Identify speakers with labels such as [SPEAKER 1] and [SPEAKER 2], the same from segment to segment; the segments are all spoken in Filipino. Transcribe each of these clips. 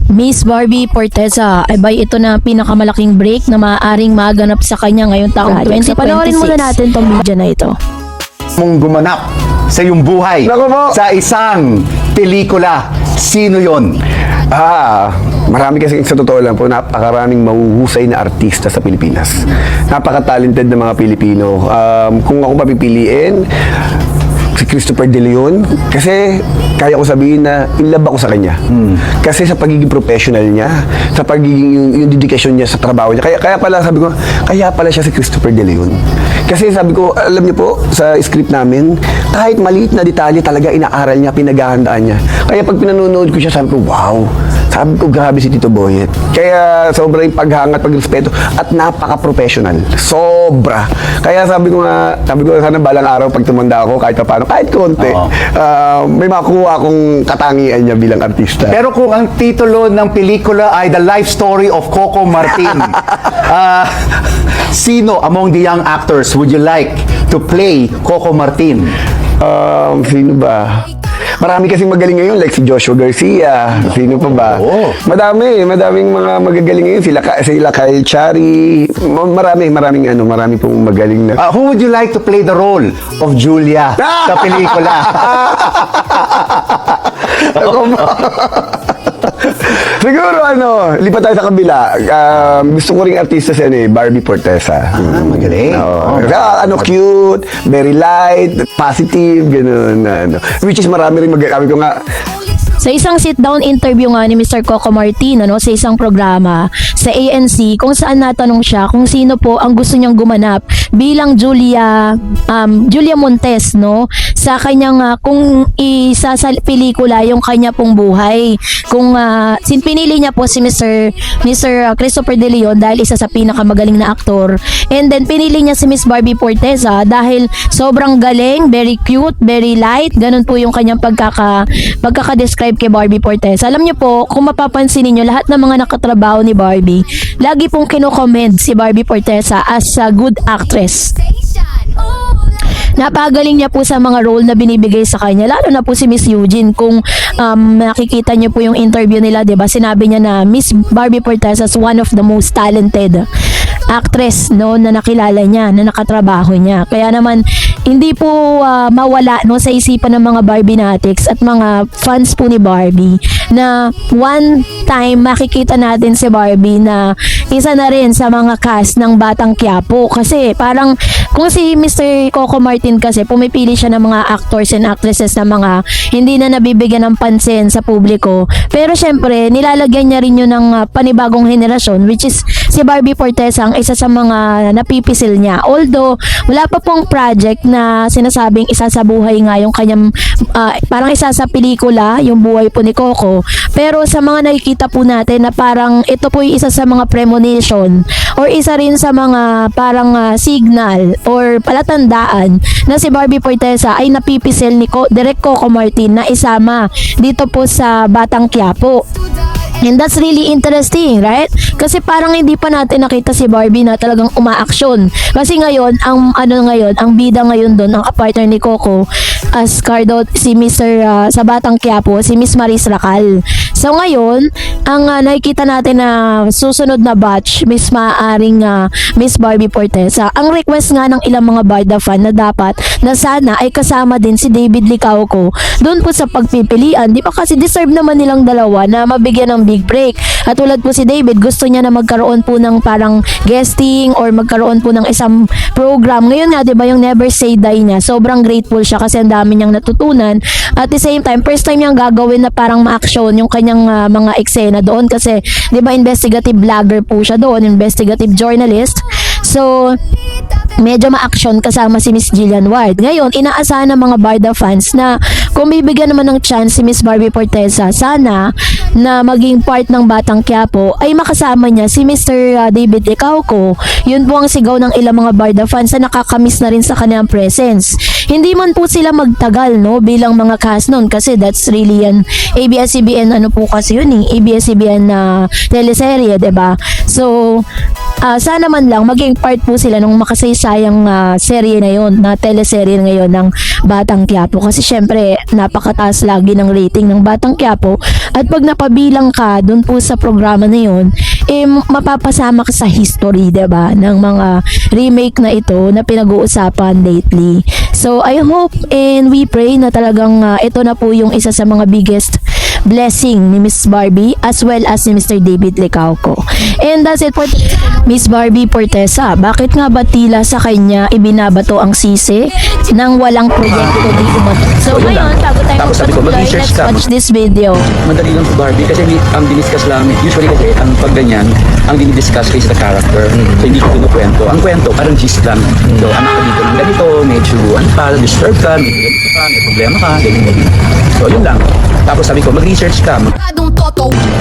[SPEAKER 1] Miss Barbie Forteza, ay ba ito na pinakamalaking break na maaaring maganap sa kanya ngayong taong 2026. Panoorin muna natin tong video na ito.
[SPEAKER 2] Mong gumanap sa iyong buhay
[SPEAKER 3] Naku po.
[SPEAKER 2] sa isang pelikula. Sino yon?
[SPEAKER 3] Marami kasi sa totoo lang po, napakaraming mahuhusay na artista sa Pilipinas. Napaka-talented na mga Pilipino. Kung ako papipiliin, si Christopher De Leon, kasi kaya ko sabihin na in love ako sa kanya. Kasi sa pagiging professional niya, sa pagiging yung dedication niya sa trabaho niya. Kaya pala sabi ko, kaya pala siya si Christopher De Leon. Kasi sabi ko, alam niyo po, sa script namin, kahit maliit na detalye talaga inaaral niya, pinaghahandaan niya. Kaya pag pinanonood ko siya, sabi ko, wow. Sabi ko, grabe si Tito Boyet. Kaya sobrang paghangat, pagrespeto, at napaka-professional. Sobra. Kaya sabi ko, sana balang araw pag tumanda ako, kahit paano, kahit konti, may makuha akong katangian niya bilang artista.
[SPEAKER 2] Pero kung ang titulo ng pelikula ay The Life Story of Coco Martin, sino among the young actors would you like to play Coco Martin?
[SPEAKER 3] Sino ba? Marami kasing magaling ngayon, like si Joshua Garcia. Sino pa ba?
[SPEAKER 2] Oo.
[SPEAKER 3] Madaming mga magagaling ngayon. Sila Kyle Chari. Marami pong magaling na.
[SPEAKER 2] Who would you like to play the role of Julia sa pelikula?
[SPEAKER 3] Siguro lipat tayo sa kabila. Gusto ko ring artista si Barbie Forteza.
[SPEAKER 2] Magaling.
[SPEAKER 3] Cute, very light, positive, gano'n. Which is marami rin sabi ko nga,
[SPEAKER 1] Sa isang sit-down interview nga ni Mr. Coco Martin sa isang programa sa ANC, kung saan natanong siya kung sino po ang gusto niyang gumanap bilang Julia Montes sa kanyang kung isa sa pelikula yung kanya pong buhay. Kung pinili niya po si Mr. Christopher De Leon dahil isa sa pinakamagaling na aktor. And then pinili niya si Miss Barbie Forteza dahil sobrang galing, very cute, very light. Ganun po yung kanyang pagkaka-describe kay Barbie Forteza. Alam niyo po, kung mapapansin niyo lahat ng mga nakatrabaho ni Barbie, lagi pong kino-commend si Barbie Forteza as a good actress. Napagaling niya po sa mga role na binibigay sa kanya, lalo na po si Miss Eugene. Kung nakikita niyo po yung interview nila, 'di ba? Sinabi niya na Miss Barbie Forteza is one of the most talented actress na nakilala niya, na nakatrabaho niya. Kaya naman hindi po mawala sa isipan ng mga Barbie-natics at mga fans po ni Barbie na one time makikita natin si Barbie na isa na rin sa mga cast ng Batang Quiapo. Kasi parang kung si Mr. Coco Martin kasi pumipili siya ng mga actors and actresses na mga hindi na nabibigyan ng pansin sa publiko. Pero syempre, nilalagyan niya rin yun ng panibagong henerasyon, which is si Barbie Forteza ang isa sa mga napipisil niya. Although, wala pa pong project na sinasabing isa sa buhay nga yung kanyang parang isa sa pelikula, yung buhay po ni Coco. Pero sa mga nakikita po natin na parang ito po yung isa sa mga premonition or isa rin sa mga parang signal or palatandaan na si Barbie Forteza ay napipisil ni Direk Coco Martin na isama dito po sa Batang Quiapo. And that's really interesting, right? Kasi parang hindi pa natin nakita si Barbie na talagang umaaksyon. Kasi ngayon, ang bida ngayon doon, ang partner ni Coco, as Cardo, si Mr. Sa Batang Quiapo, si Miss Maris Racal. So ngayon, ang nakikita natin na susunod na batch, Miss maaring Miss Barbie Forteza. Ang request nga ng ilang mga Barda fan na dapat na sana ay kasama din si David Licauco doon po sa pagpipilian. Di ba kasi deserve naman nilang dalawa na mabigyan ng big break. At tulad po si David, gusto niya na magkaroon po ng parang guesting or magkaroon po ng isang program. Ngayon nga, di ba, yung Never Say Die niya, sobrang grateful siya kasi ang dami niyang natutunan. At the same time, first time niyang gagawin na parang ma-action yung kanyang mga eksena doon kasi, di ba, investigative vlogger po siya doon, investigative journalist. So, medyo ma-action kasama si Miss Jillian Ward. Ngayon, inaasahan ng mga Barda fans na kung bibigyan naman ng chance si Miss Barbie Forteza, sana na maging part ng Batang Quiapo ay makasama niya si Mr. David Licauco. Yun po ang sigaw ng ilang mga Barda fans na nakakamiss na rin sa kanyang presence. Hindi man po sila magtagal bilang mga cast nun kasi that's really an ABS-CBN po kasi yun ABS-CBN na teleserye, diba? So, sana man lang maging part po sila ng makasaysayang serye na yon, na teleserye ngayon ng Batang Quiapo, kasi syempre napakataas lagi ng rating ng Batang Quiapo, at pag napabilang ka doon po sa programa na yon, mapapasama ka sa history, 'di ba, ng mga remake na ito na pinag-uusapan lately. So I hope and we pray na talagang ito na po yung isa sa mga biggest blessing ni Miss Barbie as well as ni Mr. David Licauco. And that's it for Miss Barbie Portesa. Bakit nga ba tila sa kanya ibinabato ang sisi nang walang proyekto di umano? So ngayon, bago tayo
[SPEAKER 4] Tapos sabi ko,
[SPEAKER 1] magpatuloy,
[SPEAKER 4] mag-research
[SPEAKER 1] let's
[SPEAKER 4] ka.
[SPEAKER 1] watch this video.
[SPEAKER 4] Madali lang si Barbie kasi ang diniscuss lang, usually kasi ang pag ganyan, ang dinidiscuss is the character. So hindi ko kinukwento. Ang kwento, parang gist lang. So anak ko dito ng ganito, medyo ano pa, disturbed ka, may ganito ka, may problema ka, ganyan. So yun lang. Tapos sabi ko, mag-research ka.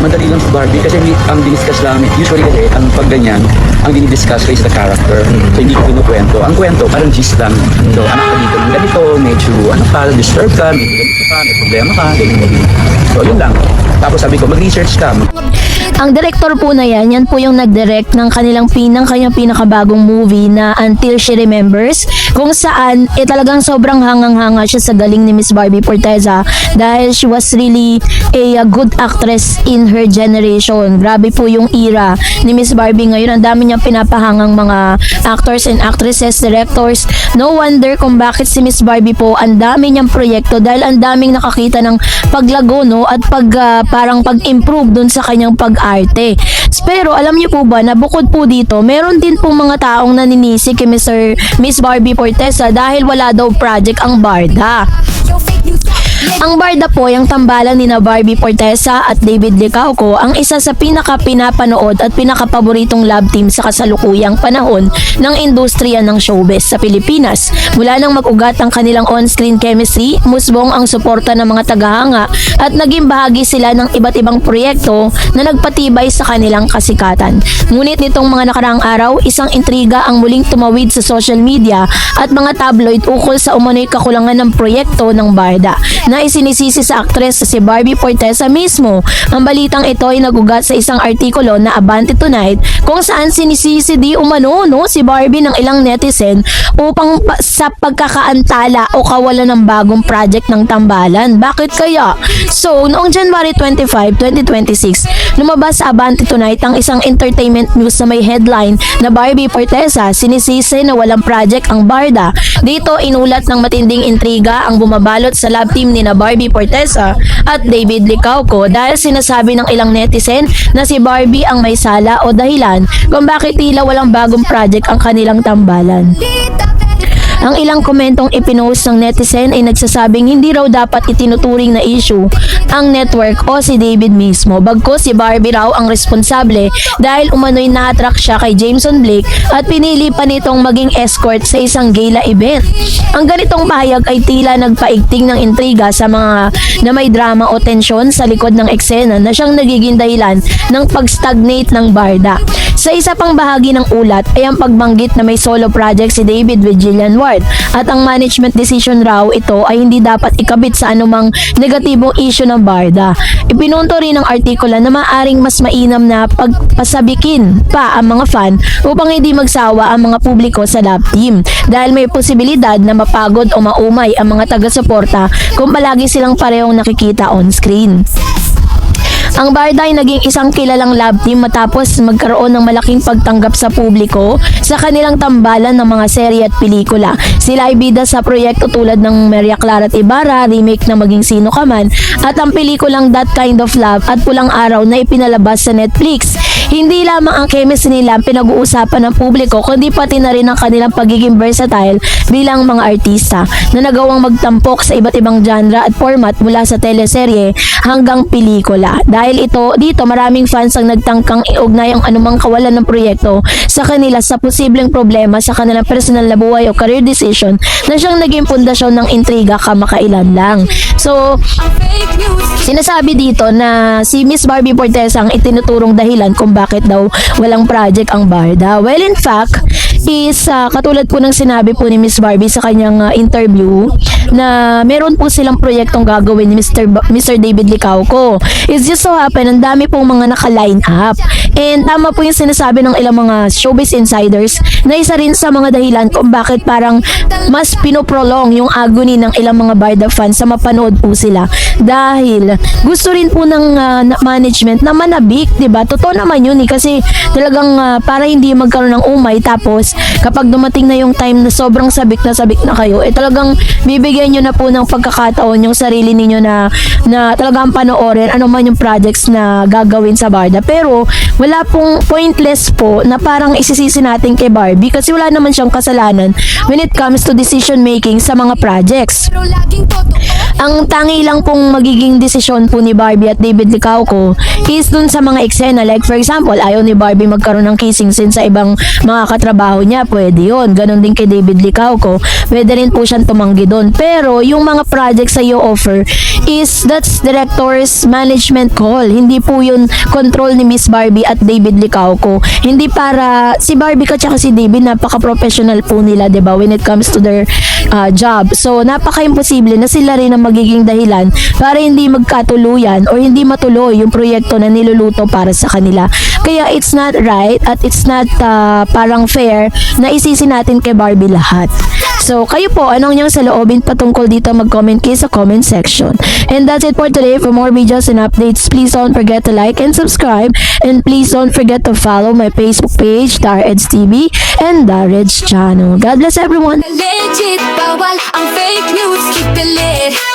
[SPEAKER 4] Madali lang si Barbie kasi ang diniscuss lang, usually kasi ang pag ganyan, ang dinidiscuss is the character. So hindi ko kinukwento. Ang kwento, parang gist lang. So anak ko dito ng ganito, medyo ano pa, disturbed ka, may ganito ka, may problema ka, ganyan. So yun lang. Tapos sabi ko, mag-research ka.
[SPEAKER 1] Ang director po na yan po yung nag-direct ng kanyang pinakabagong movie na Until She Remembers, kung saan talagang sobrang hangang-hanga siya sa galing ni Miss Barbie Portesa dahil she was really a good actress in her generation. Grabe po yung era ni Miss Barbie ngayon. Ang dami niyang pinapahangang mga actors and actresses, directors. No wonder kung bakit si Miss Barbie po ang dami niyang proyekto dahil ang daming nakakita ng paglago, no, at parang pag-improve dun sa kanyang pag-arte. Pero alam niyo po ba na bukod po dito, meron din po mga taong naninisi kay Miss Barbie Portesa dahil wala daw project ang Barda. Ang Barda po, yung tambalan ni na Barbie Portesa at David Licauco, ang isa sa pinaka-pinapanood at pinaka-paboritong love team sa kasalukuyang panahon ng industriya ng showbiz sa Pilipinas. Mula nang mag-ugat ang kanilang on-screen chemistry, musbong ang suporta ng mga tagahanga at naging bahagi sila ng iba't ibang proyekto na nagpatibay sa kanilang kasikatan. Ngunit nitong mga nakaraang araw, isang intriga ang muling tumawid sa social media at mga tabloid ukol sa umano'y kakulangan ng proyekto ng Barda na isinisisi sa aktres na si Barbie Portesa mismo. Ang balitang ito ay nagugat sa isang artikulo na Abante Tonight kung saan sinisisi di umano si Barbie ng ilang netizen upang sa pagkakaantala o kawalan ng bagong project ng tambalan. Bakit kaya? So, noong January 25, 2026, lumabas sa Abante Tonight ang isang entertainment news na may headline na Barbie Portesa sinisisi na walang project ang Barda. Dito inulat ng matinding intriga ang bumabalot sa love team ni na Barbie Portesa at David Licauco dahil sinasabi ng ilang netizen na si Barbie ang may sala o dahilan kung bakit tila walang bagong project ang kanilang tambalan. Ang ilang komentong ipinost ng netizen ay nagsasabing hindi raw dapat itinuturing na issue ang network o si David mismo. Bagkus si Barbie raw ang responsable dahil umano'y na-attract siya kay Jameson Blake at pinili pa nitong maging escort sa isang gala event. Ang ganitong pahayag ay tila nagpaigting ng intriga sa mga na may drama o tensyon sa likod ng eksena na siyang nagiging dahilan ng pag-stagnate ng Barda. Sa isa pang bahagi ng ulat ay ang pagbanggit na may solo project si David with Jillian Ward at ang management decision raw ito ay hindi dapat ikabit sa anumang negatibong issue ng Barda. Ipinunto rin ng artikulo na maaring mas mainam na pagpasabikin pa ang mga fan upang hindi magsawa ang mga publiko sa love team dahil may posibilidad na mapagod o maumay ang mga taga-suporta kung palagi silang parehong nakikita on screen. Ang Barda ay naging isang kilalang love team matapos magkaroon ng malaking pagtanggap sa publiko sa kanilang tambalan ng mga serye at pelikula. Sila ay bida sa proyekto tulad ng Maria Clara at Ibarra, remake na Maging Sino Ka Man, at ang pelikulang That Kind of Love at Pulang Araw na ipinalabas sa Netflix. Hindi lamang ang chemistry nila ang pinag-uusapan ng publiko, kundi pati na rin ang kanilang pagiging versatile bilang mga artista na nagawang magtampok sa iba't ibang genre at format mula sa teleserye hanggang pelikula. Dahil dito maraming fans ang nagtangkang iugnay ang anumang kawalan ng proyekto sa kanila sa posibleng problema sa kanilang personal na buhay o career decision na siyang naging pundasyon ng intriga kamakailan lang. So, sinasabi dito na si Miss Barbie Portesa ang itinuturong dahilan kung bakit daw walang project ang Barda. Well, in fact, is katulad po ng sinabi po ni Miss Barbie sa kanyang interview na meron po silang proyektong gagawin ni Mr. David Licauco. It's just so happen, ang dami pong mga naka-line up. And tama po yung sinasabi ng ilang mga showbiz insiders na isa rin sa mga dahilan kung bakit parang mas pinoprolong yung agony ng ilang mga Barda fans sa mapanood po sila. Dahil gusto rin po ng management na manabik, 'di ba? Totoo naman yun kasi talagang para hindi magkaroon ng umay, tapos kapag dumating na yung time na sobrang sabik na kayo, talagang bibigyan nyo na po ng pagkakataon yung sarili ninyo na talagang panoorin ano man yung projects na gagawin sa Barda. Pero wala pong pointless po na parang isisisi natin kay Barbie kasi wala naman siyang kasalanan when it comes to decision making sa mga projects. Ang tangi lang pong magiging desisyon po ni Barbie at David Licauco is dun sa mga eksena. Like for example, ayaw ni Barbie magkaroon ng kissing scene sa ibang mga katrabaho niya, pwede yun. Ganon din kay David Licauco, pwede rin po siyang tumanggi dun. Pero yung mga projects sa iyo offer is that's director's management call. Hindi po yun control ni Miss Barbie at David Licauco. Hindi para si Barbie at saka si David, napaka-professional po nila, 'di ba, when it comes to their job. So napaka-imposible na sila rin ang magiging dahilan para hindi magkatuluyan or hindi matuloy yung proyekto na niluluto para sa kanila. Kaya it's not right at it's not parang fair na isisi natin kay Barbie lahat. So kayo po, anong niyang saloobin patungkol dito, mag-comment kayo sa comment section. And that's it for today. For more videos and updates, please don't forget to like and subscribe, and please don't forget to follow my Facebook page, Dareds TV and Dareds channel. God bless everyone.
[SPEAKER 5] Legit, bawal ang fake news, keep it lit.